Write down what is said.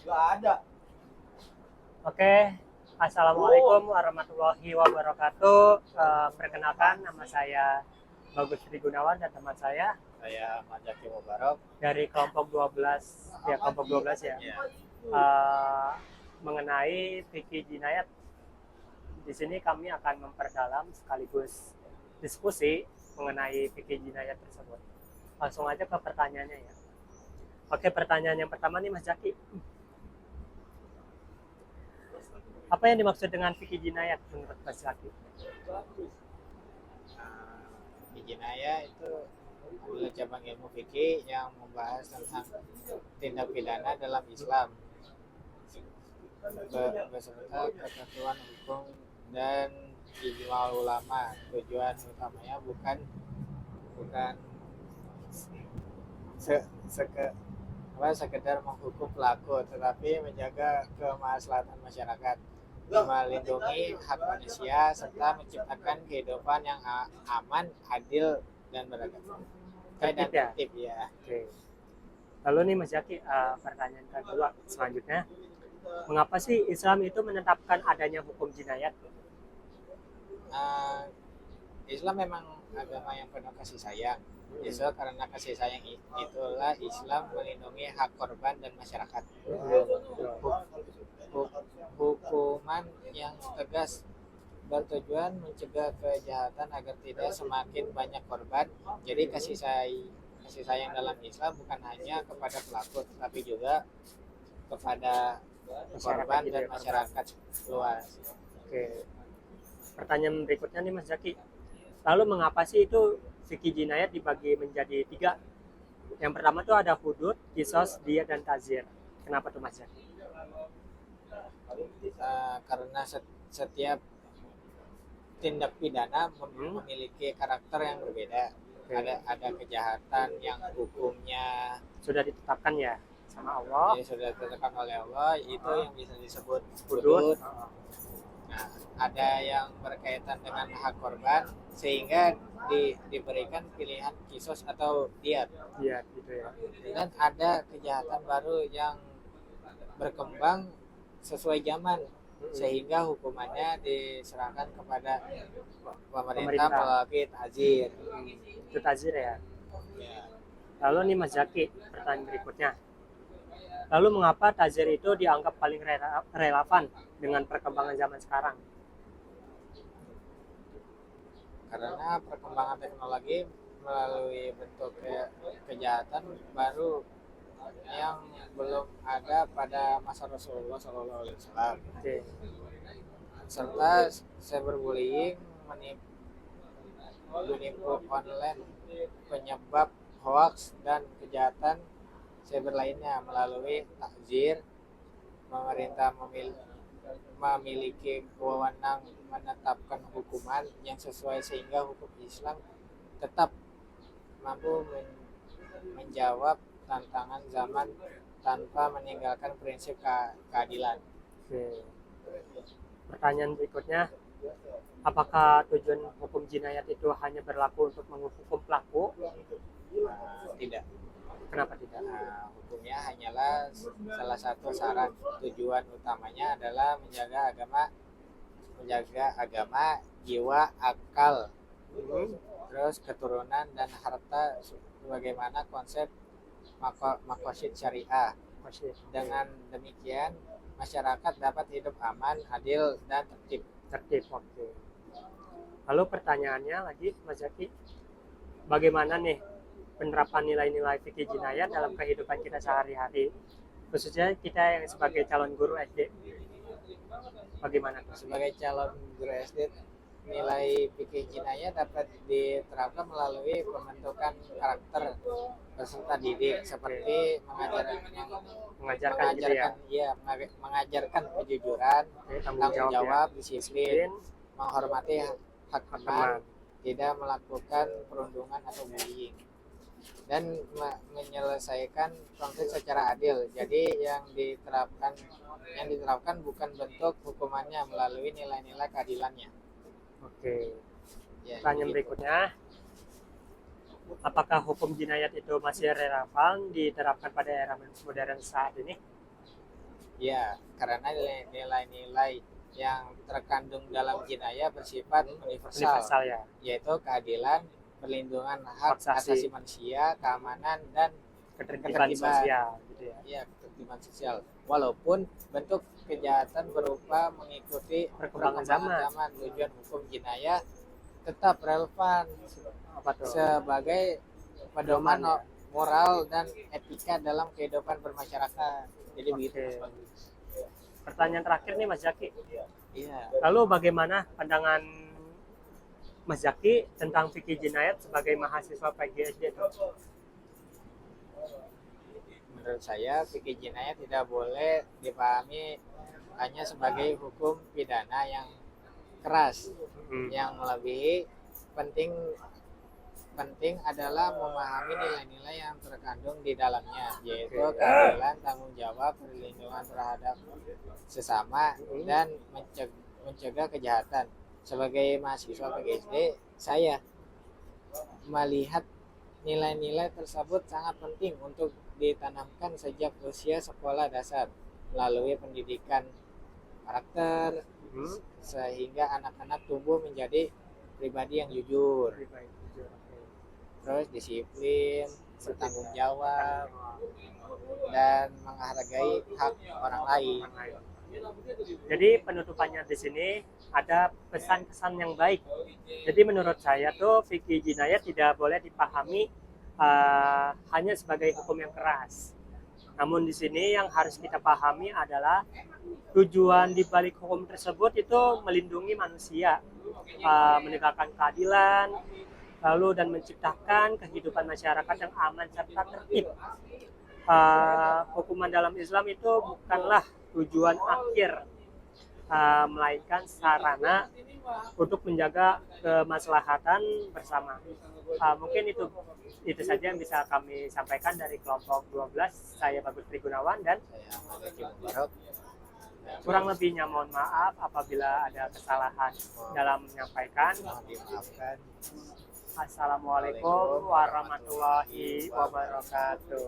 Nggak ada. Oke, Assalamualaikum warahmatullahi wabarakatuh. Perkenalkan, nama saya Bagus Tri Gunawan dan teman saya Saya Majaki Mubarok. dari kelompok 12, ya kelompok 12 ya. Ya. Mengenai fikih jinayat. Di sini kami akan memperdalam sekaligus diskusi mengenai fikih jinayat tersebut. Langsung aja ke pertanyaannya ya. Oke, pertanyaan yang pertama nih Mas Jaki. Apa yang dimaksud dengan fikih jinayat menurut Mas Jaki? Di Jinaya itu adalah cabang ilmu fikih yang membahas tentang tindak pidana dalam Islam beserta ketentuan hukum dan ijma ulama. Tujuan utamanya bukan sekedar menghukum pelaku, tetapi menjaga kemaslahatan masyarakat, melindungi hak manusia, serta menciptakan kehidupan yang aman, adil, dan beradab. Dan tertib ya. Oke. Lalu nih Mas Jaki, pertanyaan kedua selanjutnya, mengapa sih Islam itu menetapkan adanya hukum jinayat? Islam memang agama yang penuh kasih sayang. Justru karena kasih sayang itulah Islam melindungi hak korban dan masyarakat. Hukuman yang tegas bertujuan mencegah kejahatan agar tidak semakin banyak korban. Jadi kasih sayang dalam Islam bukan hanya kepada pelaku, tetapi juga kepada korban dan masyarakat luas. Oke. Pertanyaan berikutnya nih Mas Jaki. Lalu mengapa sih itu fikih jinayat dibagi menjadi 3? Yang pertama tuh ada hudud, kisos, diyah, dan tazir. Kenapa tuh Mas Jaki? Karena setiap tindak pidana memiliki karakter yang berbeda. Ada kejahatan yang hukumnya sudah ditetapkan ya sama Allah. Sudah ditetapkan oleh Allah, itu yang bisa disebut hudud. Nah, ada yang berkaitan dengan hak korban sehingga diberikan pilihan kisos atau diyat. Diyat gitu ya. Dan ada kejahatan baru yang berkembang sesuai zaman, sehingga hukumannya diserahkan kepada pemerintah melalui tazir. Itu tazir ya. Lalu nih Mas Jaki, pertanyaan berikutnya. Lalu mengapa tazir itu dianggap paling relevan dengan perkembangan zaman sekarang? Karena perkembangan teknologi melalui bentuk kejahatan baru yang belum ada pada masa Rasulullah SAW. Serta cyberbullying, menipu online, penyebab hoax dan kejahatan cyber lainnya. Melalui takzir, pemerintah memiliki wewenang menetapkan hukuman yang sesuai sehingga hukum Islam tetap mampu menjawab tantangan zaman tanpa meninggalkan prinsip keadilan. Oke. Pertanyaan berikutnya, apakah tujuan hukum jinayat itu hanya berlaku untuk menghukum pelaku? Tidak. Kenapa tidak? Hukumnya hanyalah salah satu syarat. Tujuan utamanya adalah menjaga agama, jiwa, akal, terus keturunan dan harta, sebagaimana konsep maqasid syariah. Dengan demikian masyarakat dapat hidup aman, adil, dan tertib. Oke. Lalu pertanyaannya lagi Mas Jaki, bagaimana nih penerapan nilai-nilai fikih jinayat dalam kehidupan kita sehari-hari, khususnya kita yang sebagai calon guru SD? Bagaimana? Sebagai calon guru SD, nilai fikih jinayat dapat diterapkan melalui pembentukan karakter peserta didik, seperti mengajarkan kejujuran, tanggung jawab, disiplin, menghormati hak teman, tidak melakukan perundungan atau bullying, dan menyelesaikan konflik secara adil. Jadi yang diterapkan bukan bentuk hukumannya, melalui nilai-nilai keadilannya. Oke. Pertanyaan berikutnya, apakah hukum jinayat itu masih relevan diterapkan pada era modern saat ini? Ya, karena nilai-nilai yang terkandung dalam jinayah bersifat universal, Universal ya. yaitu keadilan, perlindungan hak Hak asasi. asasi manusia, keamanan, dan Ketertiban ketertiban. sosial gitu ya. Ya, ketertiban sosial. Walaupun bentuk kejahatan berupa mengikuti Perkembangan zaman. zaman, tujuan hukum jinayah tetap relevan Apa tuh? sebagai Pedoman pedoman ya. moral dan etika dalam kehidupan bermasyarakat. Jadi begitu. Oke. Pertanyaan terakhir nih Mas Zaki. Iya. Lalu bagaimana pandangan Mas Zaki tentang fikih jinayat sebagai mahasiswa PGSD? Menurut saya, fikih jinayat tidak boleh dipahami hanya sebagai hukum pidana yang keras. Yang melebihi penting adalah memahami nilai-nilai yang terkandung di dalamnya, yaitu keadilan, tanggung jawab, perlindungan terhadap sesama, dan mencegah kejahatan. Sebagai mahasiswa PGSD, saya melihat nilai-nilai tersebut sangat penting untuk ditanamkan sejak usia sekolah dasar melalui pendidikan karakter, sehingga anak-anak tumbuh menjadi pribadi yang jujur, terus disiplin, bertanggung jawab, dan menghargai hak orang lain. Jadi penutupannya di sini ada pesan-pesan yang baik. Jadi menurut saya tuh fikih jinayat tidak boleh dipahami hanya sebagai hukum yang keras. Namun di sini yang harus kita pahami adalah tujuan di balik hukum tersebut itu melindungi manusia, menegakkan keadilan, lalu dan menciptakan kehidupan masyarakat yang aman serta tertib. Hukuman dalam Islam itu bukanlah tujuan akhir, melainkan sarana untuk menjaga kemaslahatan bersama. Mungkin itu saja yang bisa kami sampaikan dari kelompok 12. Saya Bagus Trigunawan dan Saya Mazaki Mubarok. kurang lebihnya mohon maaf apabila ada kesalahan dalam menyampaikan. Mohon dimaafkan. Assalamualaikum warahmatullahi wabarakatuh.